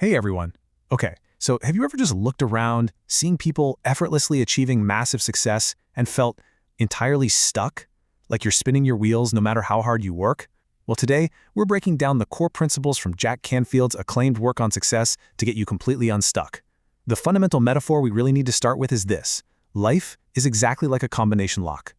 Hey everyone. Okay, so have you ever just looked around, seeing people effortlessly achieving massive success and felt entirely stuck? Like you're spinning your wheels no matter how hard you work? Well, today, we're breaking down the core principles from Jack Canfield's acclaimed work on success to get you completely unstuck. The fundamental metaphor we really need to start with is this: life is exactly like a combination lock.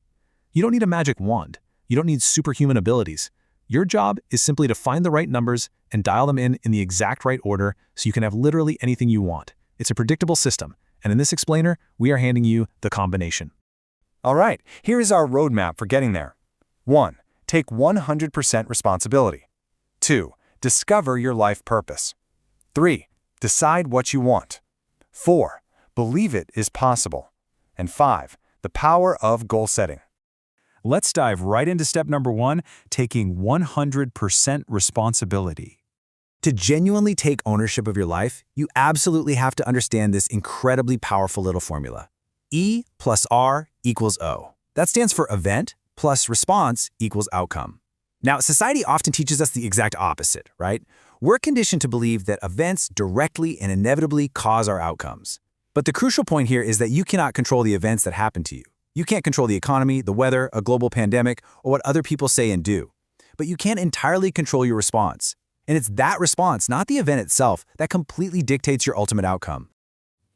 You don't need a magic wand. You don't need superhuman abilities. Your job is simply to find the right numbers and dial them in the exact right order so you can have literally anything you want. It's a predictable system, and in this explainer, we are handing you the combination. All right, here is our roadmap for getting there. 1. Take 100% responsibility. 2. Discover your life purpose. 3. Decide what you want. 4. Believe it is possible. And 5. The power of goal setting. Let's dive right into step number 1, taking 100% responsibility. To genuinely take ownership of your life, you absolutely have to understand this incredibly powerful little formula. E plus R equals O. That stands for event plus response equals outcome. Now, society often teaches us the exact opposite, right? We're conditioned to believe that events directly and inevitably cause our outcomes. But the crucial point here is that you cannot control the events that happen to you. You can't control the economy, the weather, a global pandemic, or what other people say and do. But you can entirely control your response. And it's that response, not the event itself, that completely dictates your ultimate outcome.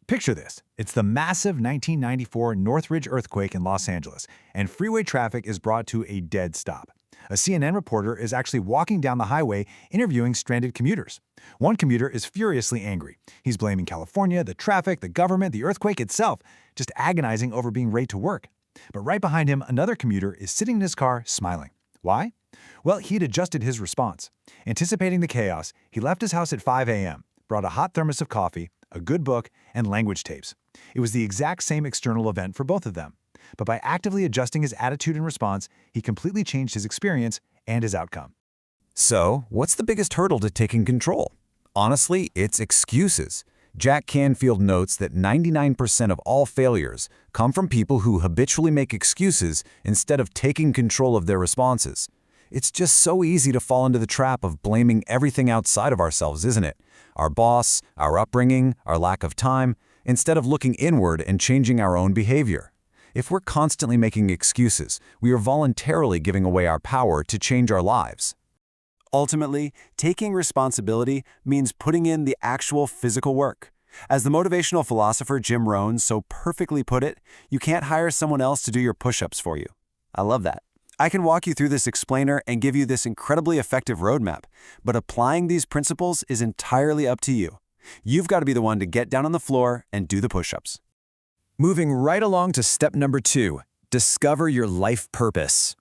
Picture this. It's the massive 1994 Northridge earthquake in Los Angeles, and freeway traffic is brought to a dead stop. A CNN reporter is actually walking down the highway interviewing stranded commuters. One commuter is furiously angry. He's blaming California, the traffic, the government, the earthquake itself, just agonizing over being late to work. But right behind him, another commuter is sitting in his car smiling. Why? Well, he'd adjusted his response. Anticipating the chaos, he left his house at 5 a.m., brought a hot thermos of coffee, a good book, and language tapes. It was the exact same external event for both of them. But by actively adjusting his attitude and response, he completely changed his experience and his outcome. So, what's the biggest hurdle to taking control? Honestly, it's excuses. Jack Canfield notes that 99% of all failures come from people who habitually make excuses instead of taking control of their responses. It's just so easy to fall into the trap of blaming everything outside of ourselves, isn't it? Our boss, our upbringing, our lack of time, instead of looking inward and changing our own behavior. If we're constantly making excuses, we are voluntarily giving away our power to change our lives. Ultimately, taking responsibility means putting in the actual physical work. As the motivational philosopher Jim Rohn so perfectly put it, you can't hire someone else to do your push-ups for you. I love that. I can walk you through this explainer and give you this incredibly effective roadmap, but applying these principles is entirely up to you. You've got to be the one to get down on the floor and do the push-ups. Moving right along to step number 2, discover your life purpose.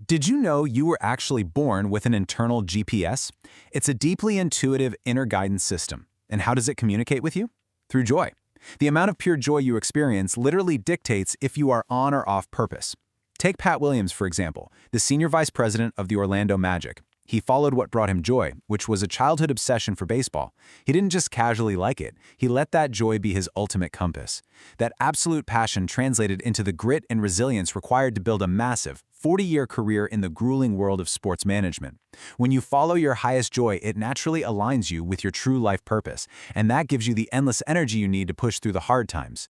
Did you know you were actually born with an internal GPS? It's a deeply intuitive inner guidance system. And how does it communicate with you? Through joy. The amount of pure joy you experience literally dictates if you are on or off purpose. Take Pat Williams, for example, the senior vice president of the Orlando Magic. He followed what brought him joy, which was a childhood obsession for baseball. He didn't just casually like it. He let that joy be his ultimate compass. That absolute passion translated into the grit and resilience required to build a massive, 40-year career in the grueling world of sports management. When you follow your highest joy, it naturally aligns you with your true life purpose, and that gives you the endless energy you need to push through the hard times.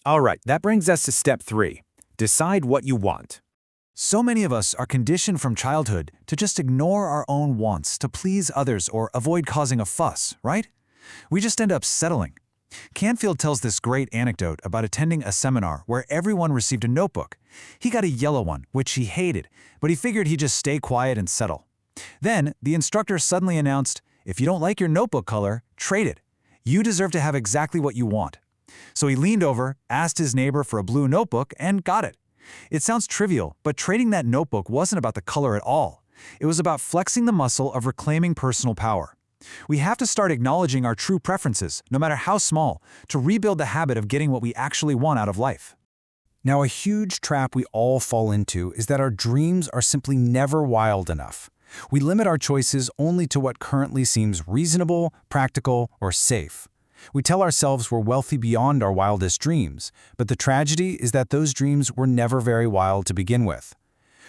All right, that brings us to step 3. Decide what you want. So many of us are conditioned from childhood to just ignore our own wants to please others or avoid causing a fuss, right? We just end up settling. Canfield tells this great anecdote about attending a seminar where everyone received a notebook. He got a yellow one, which he hated, but he figured he'd just stay quiet and settle. Then, the instructor suddenly announced, "If you don't like your notebook color, trade it. You deserve to have exactly what you want." So he leaned over, asked his neighbor for a blue notebook, and got it. It sounds trivial, but trading that notebook wasn't about the color at all. It was about flexing the muscle of reclaiming personal power. We have to start acknowledging our true preferences, no matter how small, to rebuild the habit of getting what we actually want out of life. Now, a huge trap we all fall into is that our dreams are simply never wild enough. We limit our choices only to what currently seems reasonable, practical, or safe. We tell ourselves we're wealthy beyond our wildest dreams, but the tragedy is that those dreams were never very wild to begin with.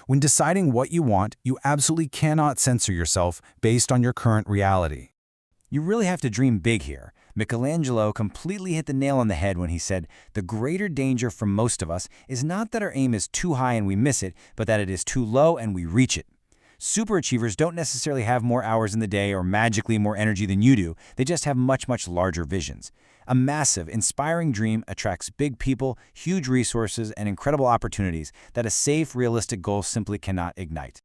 When deciding what you want, you absolutely cannot censor yourself based on your current reality. You really have to dream big here. Michelangelo completely hit the nail on the head when he said, "The greater danger for most of us is not that our aim is too high and we miss it, but that it is too low and we reach it." Superachievers don't necessarily have more hours in the day or magically more energy than you do. They just have much, much larger visions. A massive, inspiring dream attracts big people, huge resources, and incredible opportunities that a safe, realistic goal simply cannot ignite.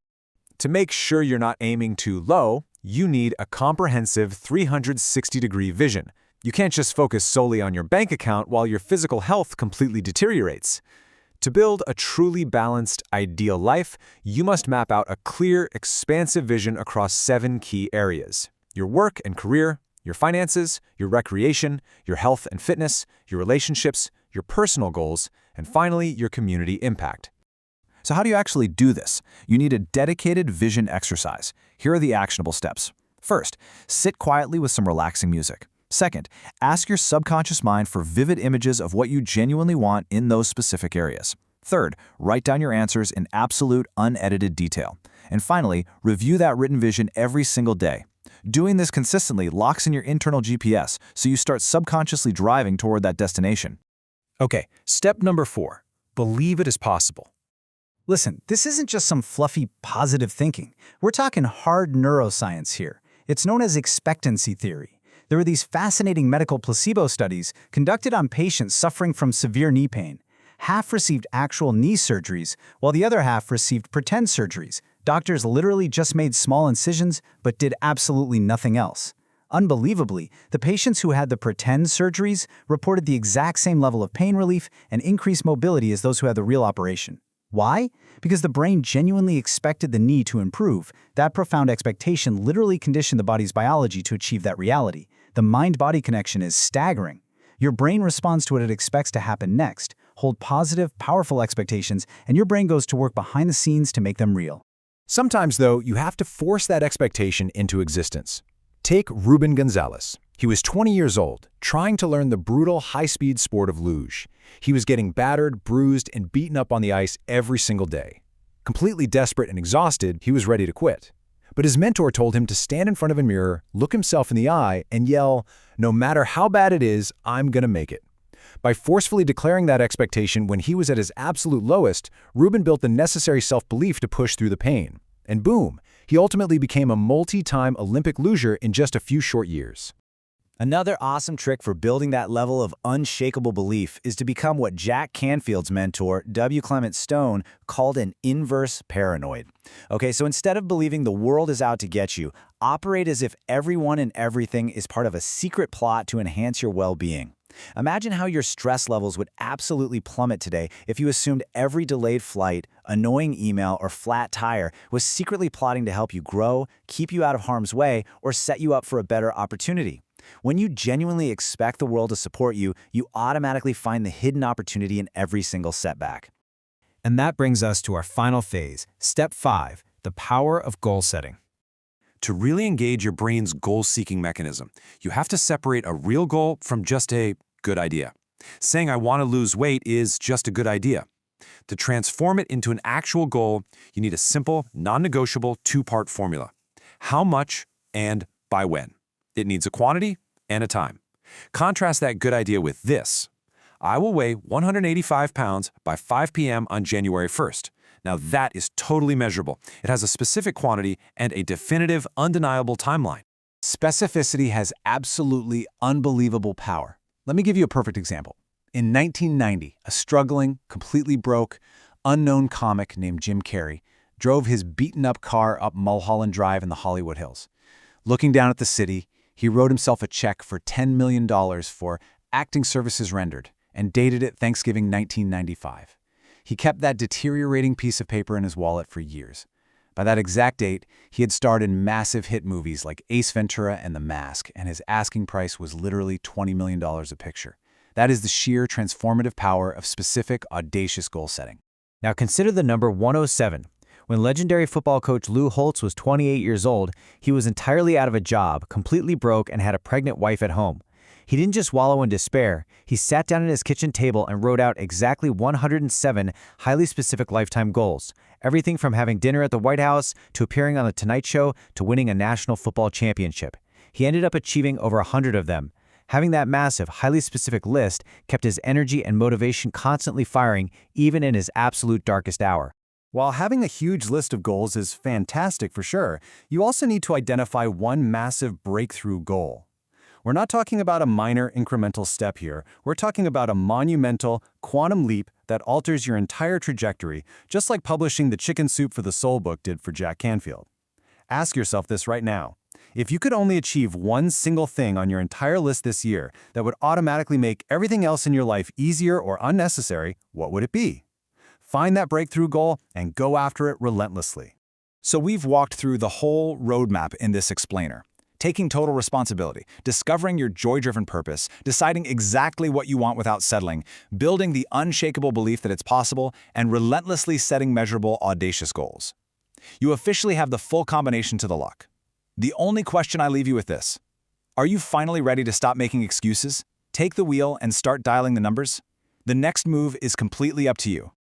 To make sure you're not aiming too low, you need a comprehensive 360-degree vision. You can't just focus solely on your bank account while your physical health completely deteriorates. To build a truly balanced, ideal life, you must map out a clear, expansive vision across 7 key areas: your work and career, your finances, your recreation, your health and fitness, your relationships, your personal goals, and finally, your community impact. So how do you actually do this? You need a dedicated vision exercise. Here are the actionable steps. First, sit quietly with some relaxing music. Second, ask your subconscious mind for vivid images of what you genuinely want in those specific areas. Third, write down your answers in absolute, unedited detail. And finally, review that written vision every single day. Doing this consistently locks in your internal GPS, so you start subconsciously driving toward that destination. Okay, step number 4. Believe it is possible. Listen, this isn't just some fluffy positive thinking. We're talking hard neuroscience here. It's known as expectancy theory. There were these fascinating medical placebo studies conducted on patients suffering from severe knee pain. Half received actual knee surgeries, while the other half received pretend surgeries. Doctors literally just made small incisions, but did absolutely nothing else. Unbelievably, the patients who had the pretend surgeries reported the exact same level of pain relief and increased mobility as those who had the real operation. Why? Because the brain genuinely expected the knee to improve. That profound expectation literally conditioned the body's biology to achieve that reality. The mind-body connection is staggering. Your brain responds to what it expects to happen next. Hold positive, powerful expectations, and your brain goes to work behind the scenes to make them real. Sometimes, though, you have to force that expectation into existence. Take Ruben Gonzalez. He was 20 years old, trying to learn the brutal, high-speed sport of luge. He was getting battered, bruised, and beaten up on the ice every single day. Completely desperate and exhausted, he was ready to quit. But his mentor told him to stand in front of a mirror, look himself in the eye, and yell, "No matter how bad it is, I'm gonna make it." By forcefully declaring that expectation when he was at his absolute lowest, Ruben built the necessary self-belief to push through the pain. And boom, he ultimately became a multi-time Olympic luger in just a few short years. Another awesome trick for building that level of unshakable belief is to become what Jack Canfield's mentor, W. Clement Stone, called an inverse paranoid. Okay, so instead of believing the world is out to get you, operate as if everyone and everything is part of a secret plot to enhance your well-being. Imagine how your stress levels would absolutely plummet today if you assumed every delayed flight, annoying email, or flat tire was secretly plotting to help you grow, keep you out of harm's way, or set you up for a better opportunity. When you genuinely expect the world to support you, you automatically find the hidden opportunity in every single setback. And that brings us to our final phase, step 5, the power of goal setting. To really engage your brain's goal-seeking mechanism, you have to separate a real goal from just a good idea. Saying I want to lose weight is just a good idea. To transform it into an actual goal, you need a simple, non-negotiable 2-part formula. How much and by when. It needs a quantity and a time. Contrast that good idea with this. I will weigh 185 pounds by 5 p.m. on January 1st. Now that is totally measurable. It has a specific quantity and a definitive, undeniable timeline. Specificity has absolutely unbelievable power. Let me give you a perfect example. In 1990, a struggling, completely broke, unknown comic named Jim Carrey drove his beaten-up car up Mulholland Drive in the Hollywood Hills. Looking down at the city, he wrote himself a check for $10 million for acting services rendered and dated it Thanksgiving 1995. He kept that deteriorating piece of paper in his wallet for years. By that exact date, he had starred in massive hit movies like Ace Ventura and The Mask, and his asking price was literally $20 million a picture. That is the sheer transformative power of specific, audacious goal setting. Now consider the number 107. When legendary football coach Lou Holtz was 28 years old, he was entirely out of a job, completely broke, and had a pregnant wife at home. He didn't just wallow in despair. He sat down at his kitchen table and wrote out exactly 107 highly specific lifetime goals. Everything from having dinner at the White House to appearing on The Tonight Show to winning a national football championship. He ended up achieving over 100 of them. Having that massive, highly specific list kept his energy and motivation constantly firing, even in his absolute darkest hour. While having a huge list of goals is fantastic for sure, you also need to identify one massive breakthrough goal. We're not talking about a minor incremental step here. We're talking about a monumental, quantum leap that alters your entire trajectory, just like publishing the Chicken Soup for the Soul book did for Jack Canfield. Ask yourself this right now. If you could only achieve one single thing on your entire list this year that would automatically make everything else in your life easier or unnecessary, what would it be? Find that breakthrough goal and go after it relentlessly. So we've walked through the whole roadmap in this explainer. Taking total responsibility, discovering your joy-driven purpose, deciding exactly what you want without settling, building the unshakable belief that it's possible, and relentlessly setting measurable, audacious goals. You officially have the full combination to the luck. The only question I leave you with this: are you finally ready to stop making excuses, take the wheel, and start dialing the numbers? The next move is completely up to you.